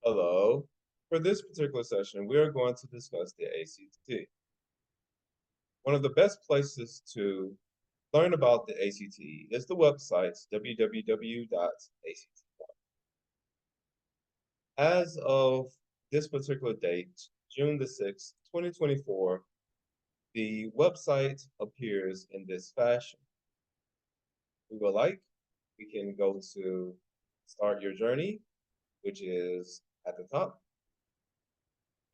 Hello. For this particular session, we are going to discuss the ACT. One of the best places to learn about the ACT is the website www.act. As of this particular date, June the 6th, 2024, the website appears in this fashion. We would like, we can go to Start Your Journey, which is at the top,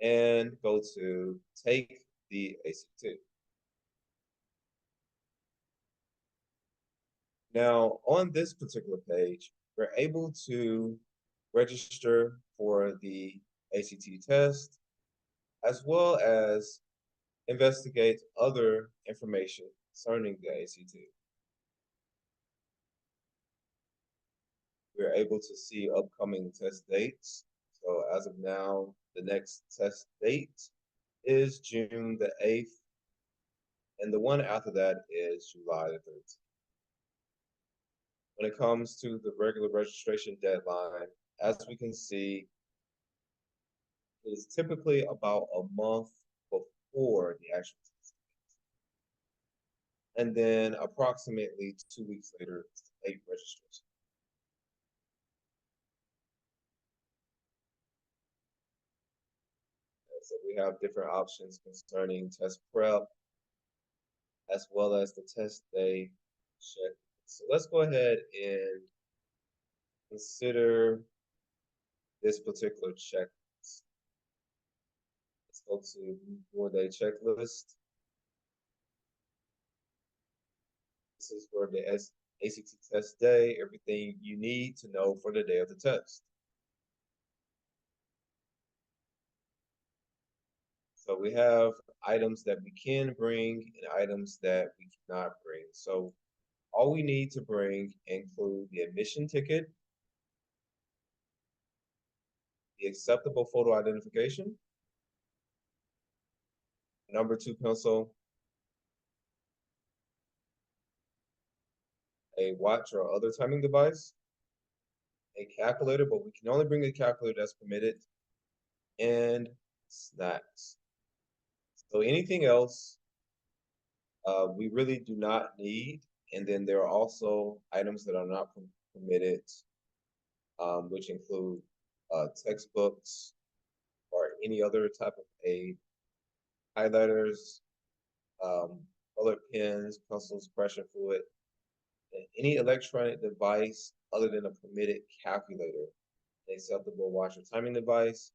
and go to Take the ACT. Now, on this particular page, we're able to register for the ACT test, as well as investigate other information concerning the ACT. We're able to see upcoming test dates. So as of now, the next test date is June the 8th, and the one after that is July the 13th. When it comes to the regular registration deadline, as we can see, it is typically about a month before the actual test. And then approximately 2 weeks later, it's the late registration. So we have different options concerning test prep, as well as the test day check. So let's go ahead and consider this particular checklist. Let's go to 4-day checklist. This is for the ACT test day, everything you need to know for the day of the test. So we have items that we can bring and items that we cannot bring. So all we need to bring include the admission ticket, the acceptable photo identification, number 2 pencil, a watch or other timing device, a calculator, but we can only bring a calculator that's permitted, and snacks. So anything else we really do not need. And then there are also items that are not permitted, which include textbooks or any other type of aid, highlighters, colored pens, pencils, pressure fluid, and any electronic device other than a permitted calculator, an acceptable watch or timing device,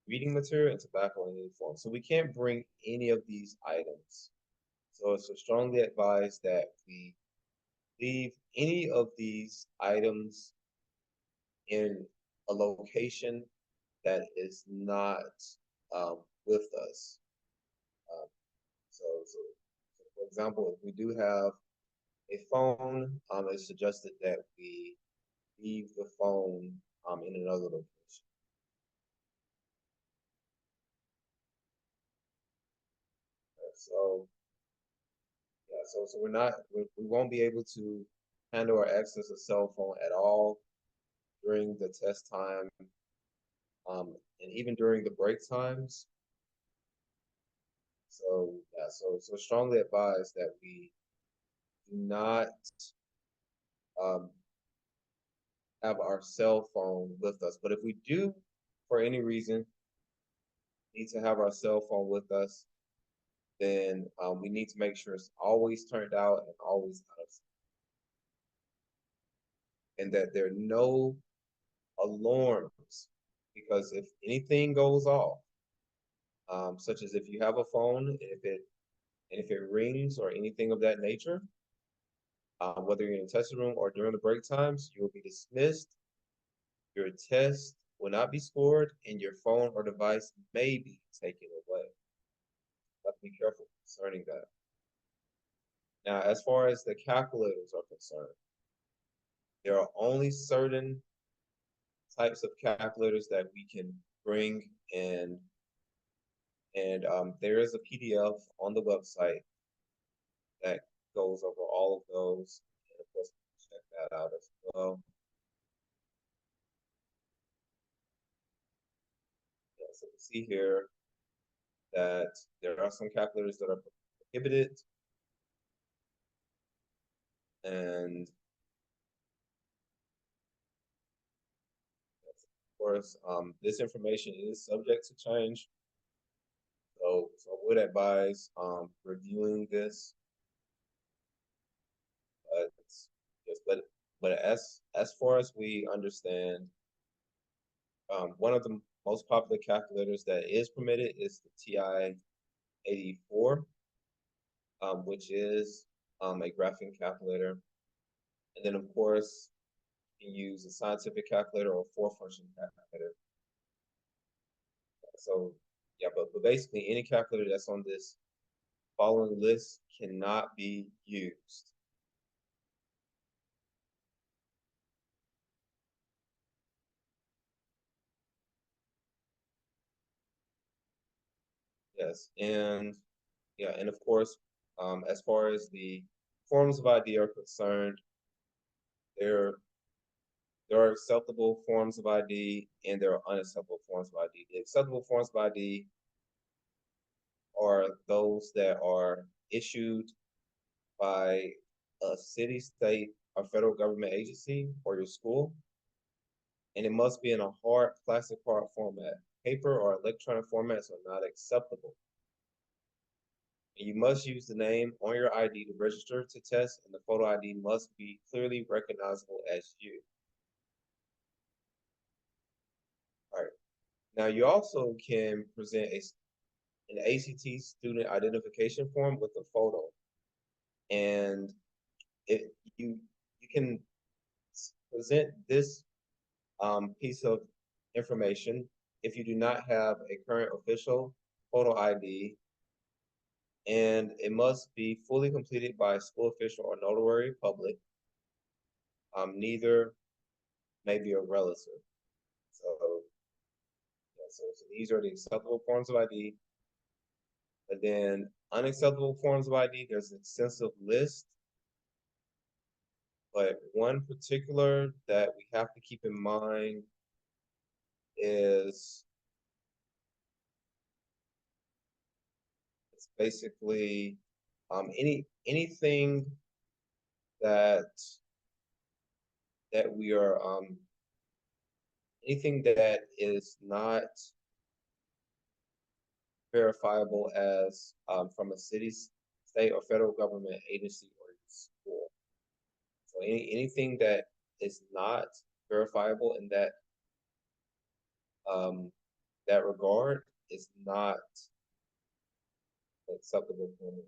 reading material, and tobacco in any form. So we can't bring any of these items. So it's strongly advised that we leave any of these items in a location that is not with us. So, for example, if we do have a phone, it's suggested that we leave the phone in another location. So, yeah, so we won't be able to handle or access a cell phone at all during the test time, and even during the break times. So yeah, so strongly advise that we do not um, have our cell phone with us. But if we do, for any reason, need to have our cell phone with us, then we need to make sure it's always turned out and always out of sight, and that there are no alarms. Because if anything goes off, such as if you have a phone, and if it rings or anything of that nature, whether you're in the testing room or during the break times, you will be dismissed. Your test will not be scored, and your phone or device may be taken away. Have to be careful concerning that. Now, as far as the calculators are concerned, there are only certain types of calculators that we can bring in, and there is a PDF on the website that goes over all of those. And of course, check that out as well. So we see here that there are some calculators that are prohibited, and of course, this information is subject to change. So I would advise reviewing this, but yes, but as far as we understand, one of the most popular calculators that is permitted is the TI-84, which is a graphing calculator. And then, of course, you can use a scientific calculator or four-function calculator. So, yeah, but basically, any calculator that's on this following list cannot be used. Yes, and yeah, and of course, as far as the forms of ID are concerned, there there are acceptable forms of ID and there are unacceptable forms of ID. The acceptable forms of ID are those that are issued by a city, state, or federal government agency or your school, and it must be in a hard plastic card format. Paper or electronic formats are not acceptable. And you must use the name on your ID to register to test, and the photo ID must be clearly recognizable as you. All right. Now you also can present an ACT student identification form with a photo, and it you can present this piece of information if you do not have a current official photo ID, and it must be fully completed by a school official or notary public. Neither may be a relative. So, yeah, so these are the acceptable forms of ID. But then unacceptable forms of ID, there's an extensive list. But one particular that we have to keep in mind is it's basically anything that that we are anything that is not verifiable as from a city, state, or federal government agency or school. So anything that is not verifiable in um, that regard is not acceptable for me.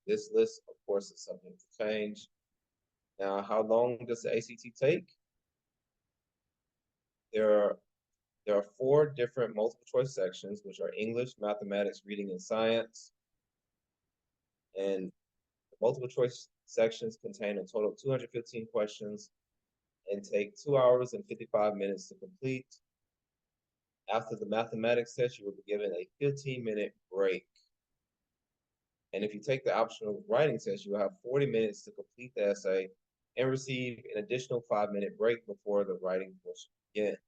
This list, of course, is subject to change. Now, how long does the ACT take? There are there are four different multiple choice sections, which are English, mathematics, reading, and science. And the multiple choice sections contain a total of 215 questions and take 2 hours and 55 minutes to complete. After the mathematics test, you will be given a 15-minute break. And if you take the optional writing test, you will have 40 minutes to complete the essay and receive an additional 5-minute break before the writing portion begins.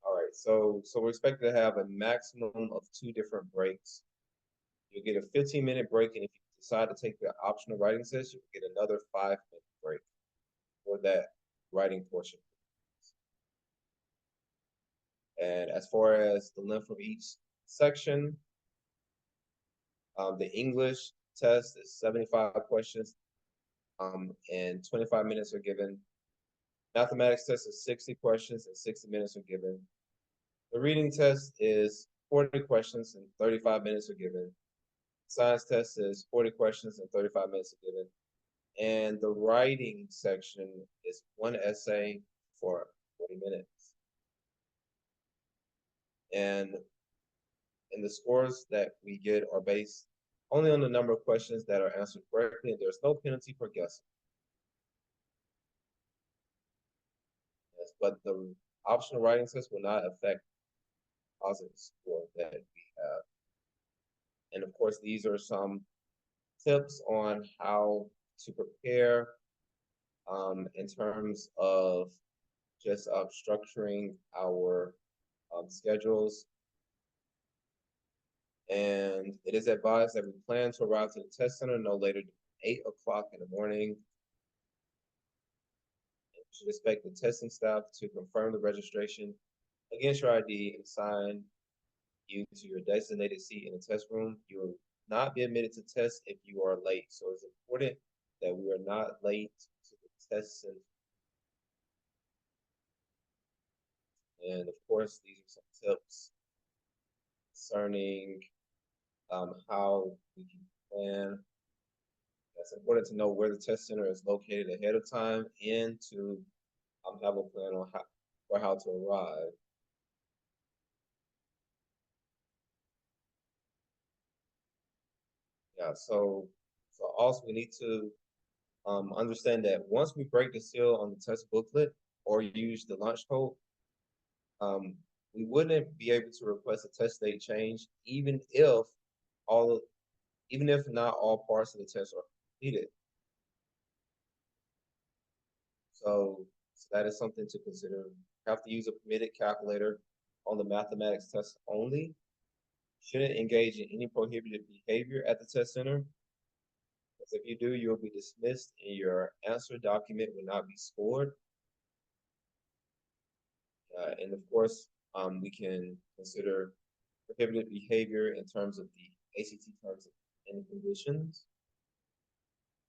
All right, so we're expected to have a maximum of 2 different breaks. You'll get a 15-minute break, and if you decide to take the optional writing test, you'll get another 5-minute break for that writing portion. And as far as the length of each section, the English test is 75 questions, and 25 minutes are given. Mathematics test is 60 questions and 60 minutes are given. The reading test is 40 questions and 35 minutes are given. Science test is 40 questions and 35 minutes are given. And the writing section is one essay for 40 minutes. And the scores that we get are based only on the number of questions that are answered correctly, and there's no penalty for guessing. Yes, but the optional writing test will not affect positive score that we have. And of course, these are some tips on how to prepare in terms of just structuring our schedules. And it is advised that we plan to arrive to the test center no later than 8 o'clock in the morning. You should expect the testing staff to confirm the registration against your ID and assign you to your designated seat in the test room. You will not be admitted to test if you are late. So it's important that we are not late to the test center. And of course, these are some tips concerning how we can plan. It's important to know where the test center is located ahead of time and to have a plan on how to arrive. Yeah, so also we need to understand that once we break the seal on the test booklet or use the launch code, um, we wouldn't be able to request a test date change, all, even if not all parts of the test are completed. So that is something to consider. You have to use a permitted calculator on the mathematics test only. Shouldn't engage in any prohibited behavior at the test center. Because if you do, you'll be dismissed and your answer document will not be scored. And of course, we can consider prohibited behavior in terms of the ACT terms and conditions.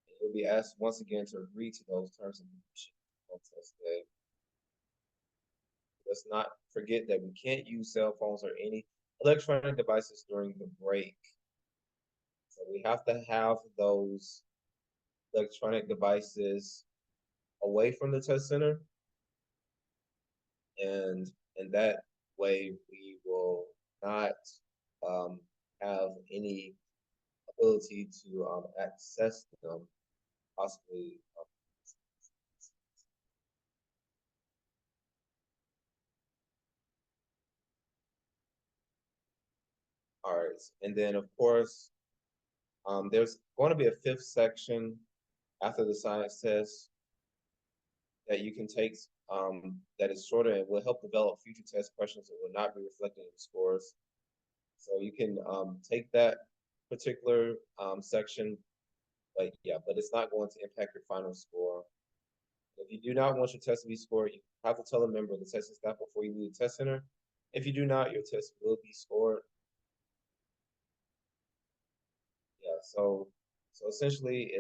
And you'll be asked once again to agree to those terms and conditions on test day. Let's not forget that we can't use cell phones or any electronic devices during the break. So we have to have those electronic devices away from the test center. And in that way, we will not have any ability to access them, possibly. All right, and then of course, there's going to be a fifth section after the science test that you can take that is shorter and will help develop future test questions that will not be reflected in the scores. So you can take that particular section, but it's not going to impact your final score. If you do not want your test to be scored, you have to tell a member of the testing staff before you leave the test center. If you do not, your test will be scored. Yeah, so essentially,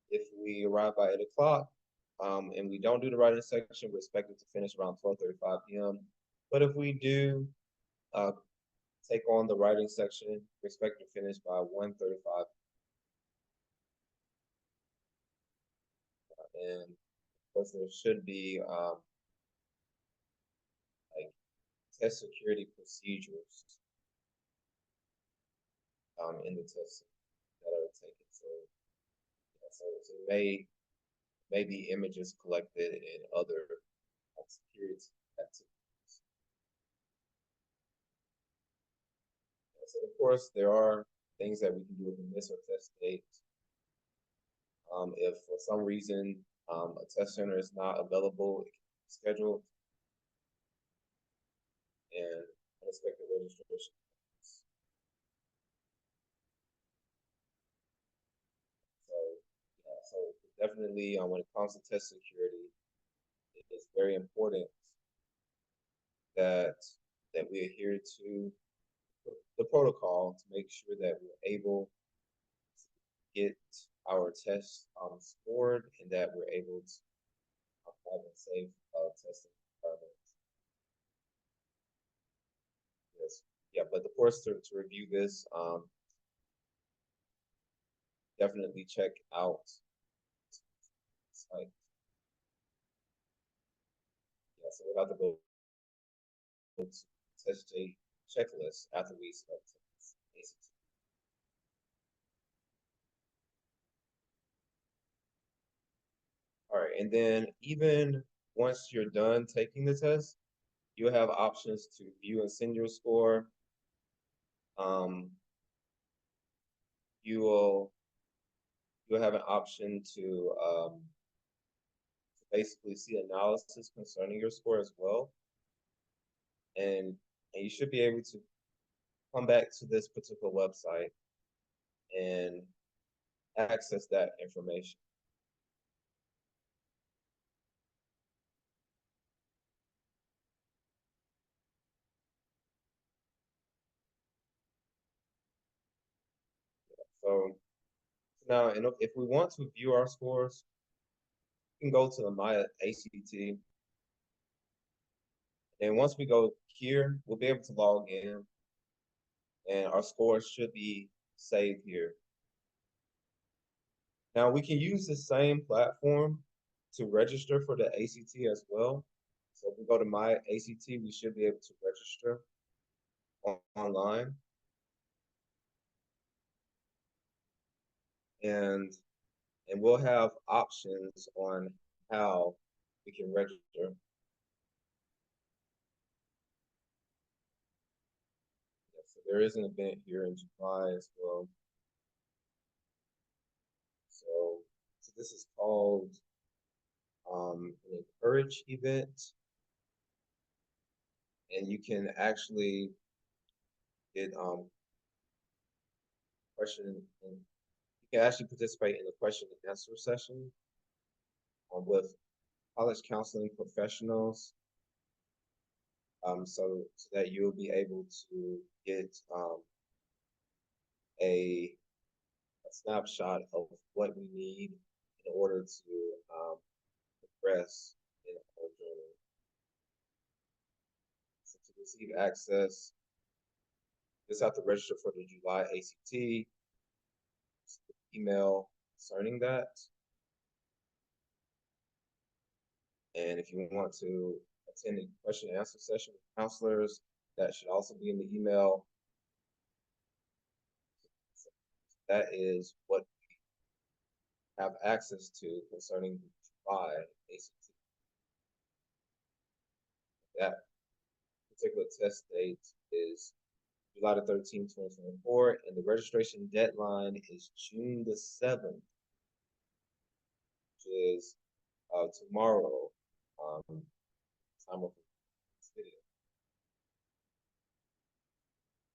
if we arrive by 8 o'clock and we don't do the writing section, we're expected to finish around 12:35 p.m. But if we do take on the writing section, we're expected to finish by 1:35. And of course, there should be like test security procedures in the test that are taken. So may be images collected in other security activities. So of course, there are things that we can do to miss our test date. If for some reason a test center is not available, it can be scheduled, and unexpected registration. So yeah, so definitely when it comes to test security, it is very important that we adhere to the protocol to make sure that we're able to get our tests scored and that we're able to have a safe testing environment. Yes. Yeah, but of course, to review this, definitely check out the site. Yeah, so we're about to go to test J checklist after we select ACT. All right, and then even once you're done taking the test, you'll have options to view and send your score. Um, you will you'll have an option to basically see analysis concerning your score as well. And, and you should be able to come back to this particular website and access that information. So now, if we want to view our scores, we can go to the My ACT. And once we go here, we'll be able to log in and our scores should be saved here. Now we can use the same platform to register for the ACT as well. So if we go to My ACT, we should be able to register online. And we'll have options on how we can register. So there is an event here in July as well. So this is called an Encourage event. And you can actually get question and you can actually participate in the question and answer session with college counseling professionals, so that you'll be able to get a snapshot of what we need in order to progress in our journey. So to receive access, you just have to register for the July ACT, email concerning that. And if you want to attend a question and answer session with counselors, that should also be in the email. That is what we have access to concerning the July ACT. That particular test date is July the 13th, 2024, and the registration deadline is June the 7th, which is tomorrow, time of this video.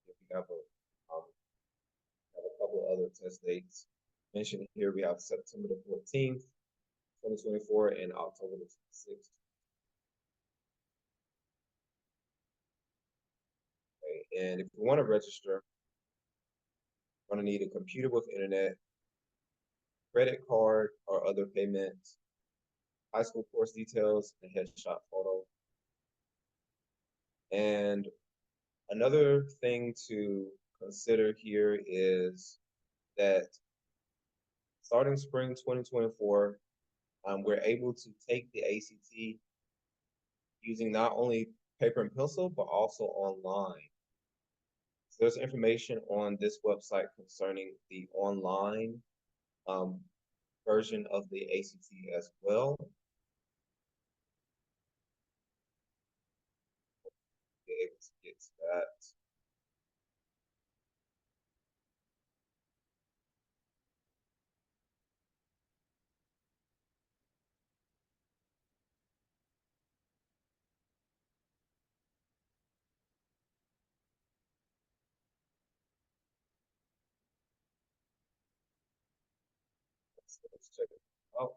If we have a couple of other test dates mentioned here. We have September the 14th, 2024, and October the 26th. Okay, and if you want to register, you're going to need a computer with internet, credit card or other payments, high school course details, and headshot photo. And another thing to consider here is that starting spring 2024, we're able to take the ACT using not only paper and pencil, but also online. So there's information on this website concerning the online version of the ACT as well. Be able to get to that. Let's check it out.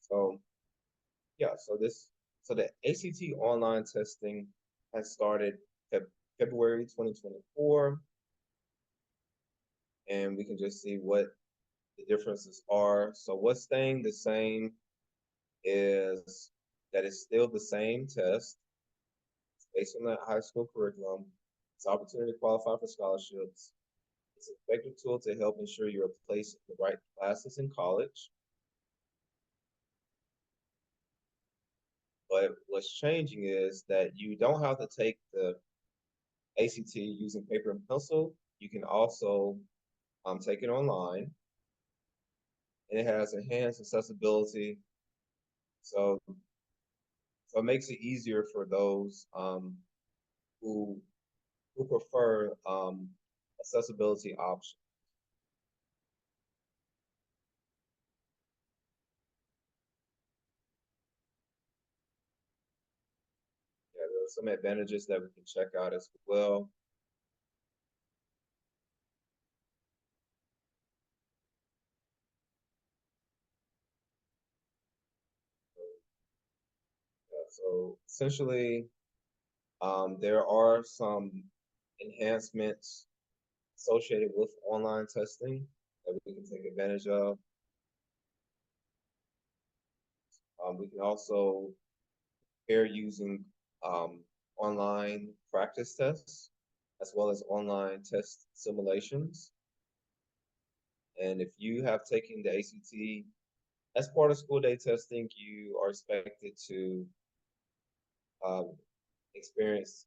So yeah, so the ACT online testing has started February 2024, and we can just see what the differences are. So what's staying the same is that it's still the same test. It's based on that high school curriculum. It's opportunity to qualify for scholarships. It's an effective tool to help ensure you're placed in the right classes in college. But what's changing is that you don't have to take the ACT using paper and pencil. You can also take it online, and it has enhanced accessibility. So, so it makes it easier for those who prefer accessibility options. There are some advantages that we can check out as well. So essentially, there are some enhancements associated with online testing that we can take advantage of. We can also pair using online practice tests as well as online test simulations. And if you have taken the ACT as part of school day testing, you are expected to um, experience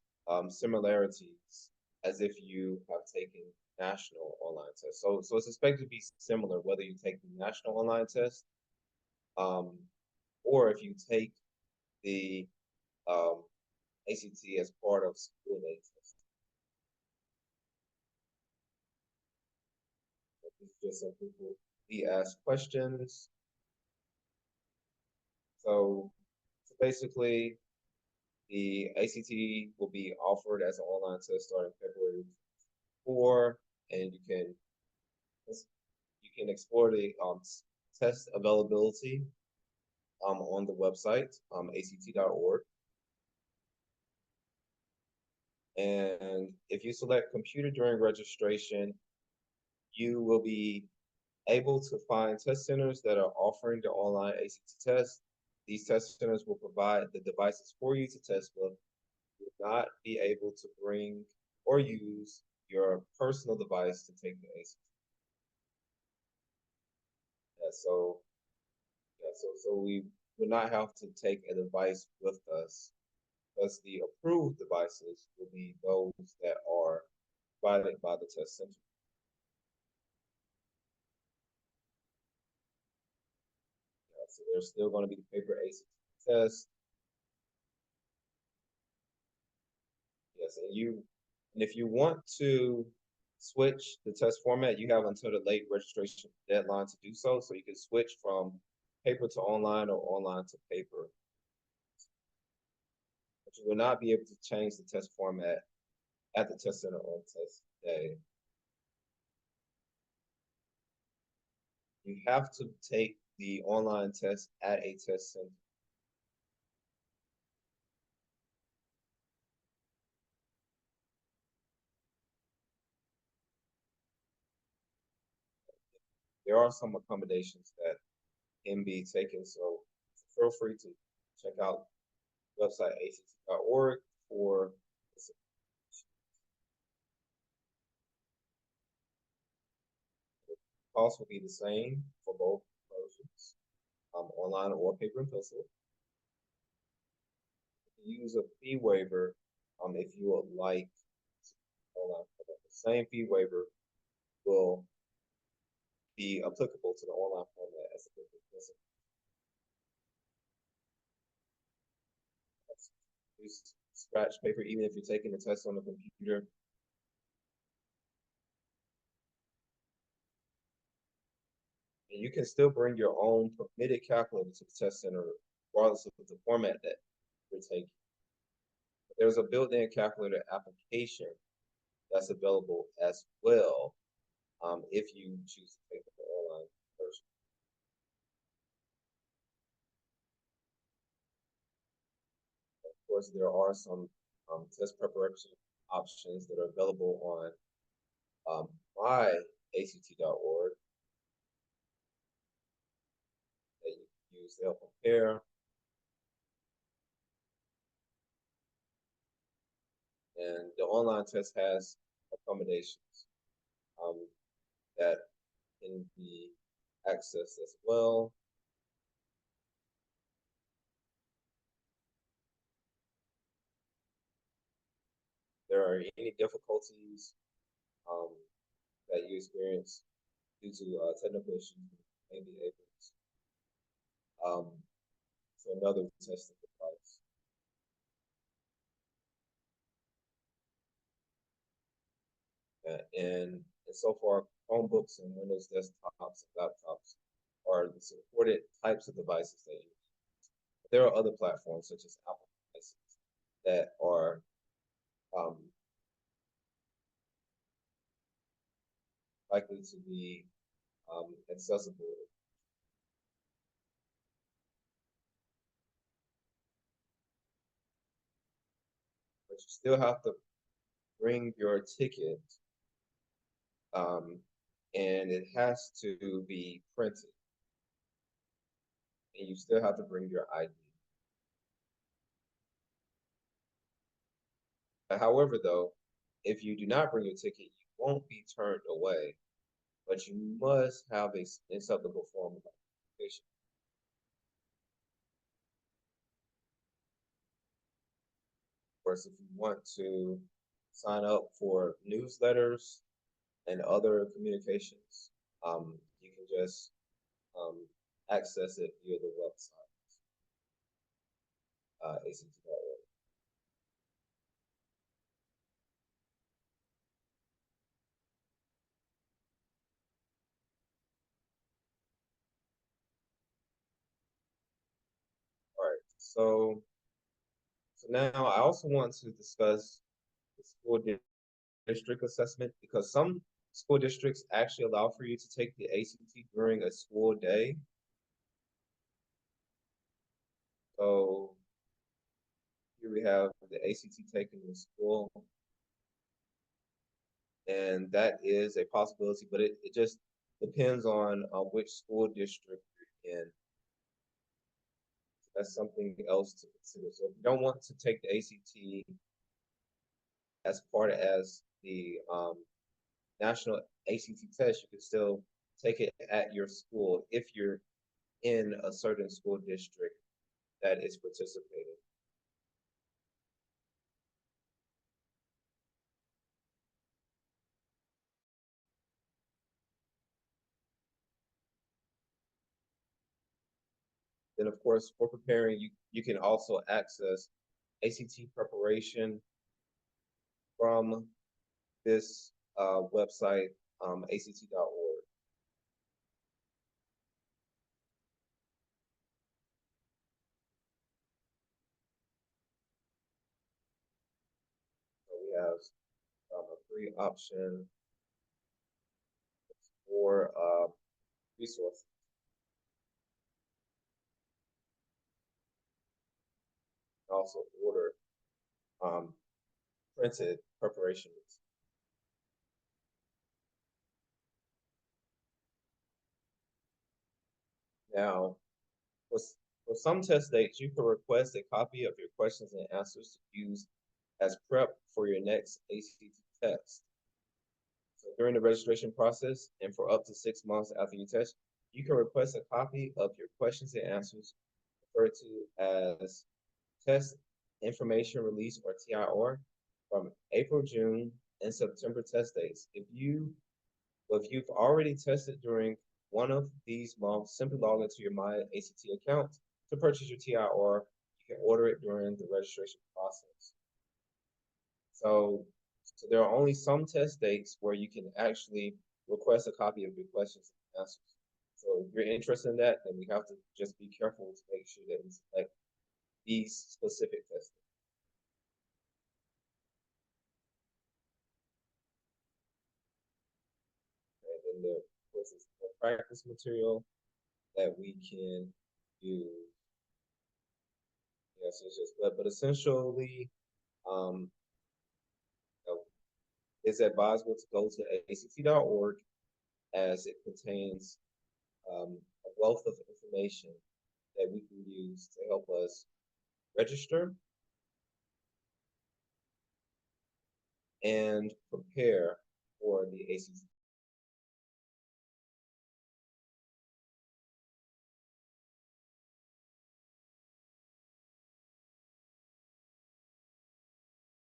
similarities as if you have taken national online tests. So it's expected to be similar whether you take the national online test um, or if you take the ACT as part of school day testing. This is just so people be asked questions. So basically, the ACT will be offered as an online test starting February 4, and you can explore the test availability on the website act.org. And if you select computer during registration, you will be able to find test centers that are offering the online ACT test. These test centers will provide the devices for you to test with. You will not be able to bring or use your personal device to take the ACT. Yeah, so we would not have to take a device with us, because the approved devices will be those that are provided by the test center. Yeah, so there's still going to be the paper ACT test. Yes, and if you want to switch the test format, you have until the late registration deadline to do so. So you can switch from paper to online or online to paper. But you will not be able to change the test format at the test center on test day. You have to take the online test at a test center. There are some accommodations that can be taken, so feel free to check out the website act.org for this. The cost will be the same for both versions, online or paper and pencil. You can use a fee waiver if you would like online. The same fee waiver will be applicable to the online format as a paper and pencil. Use scratch paper even if you're taking the test on the computer. And you can still bring your own permitted calculator to the test center, regardless of the format that you're taking. There's a built-in calculator application that's available as well if you choose to take the online version. Of course, there are some test preparation options that are available on myact.org that you can use to help prepare. And the online test has accommodations that can be accessed as well. There are any difficulties that you experience due to technical issues, may be able to another testing device. And so far, Chromebooks and Windows desktops and laptops are the supported types of devices that you use. There are other platforms such as Apple devices that are likely to be accessible. But you still have to bring your ticket, and it has to be printed, and you still have to bring your ID. However, though, if you do not bring your ticket, you won't be turned away, but you must have a acceptable form of identification. Of course, if you want to sign up for newsletters and other communications, you can just um, access it via the website, ACT.org. All right, so now I also want to discuss the school district assessment because some school districts actually allow for you to take the ACT during a school day. So here we have the ACT taken in school, and that is a possibility, but it just depends on which school district you're in. So that's something else to consider. So if you don't want to take the ACT as part as the national ACT test, you can still take it at your school if you're in a certain school district that is participating. Then, of course, for preparing, you can also access ACT preparation from this website, ACT.org. So we have a free option for resources. Also order um, printed preparations. Now, for, for some test dates, you can request a copy of your questions and answers to use as prep for your next ACT test. So during the registration process and for up to 6 months after you test, you can request a copy of your questions and answers referred to as Test Information Release or TIR from April, June, and September test dates. If you've already tested during one of these months, simply log into your My ACT account to purchase your TIR. You can order it during the registration process. So there are only some test dates where you can actually request a copy of your questions and answers. So if you're interested in that, then we have to just be careful to make sure that we select these specific test dates. And then there, of course, is the practice material that we can use. Yes, it's just, but essentially, um, you know, it's advisable to go to ACT.org as it contains a wealth of information that we can use to help us register and prepare for the ACT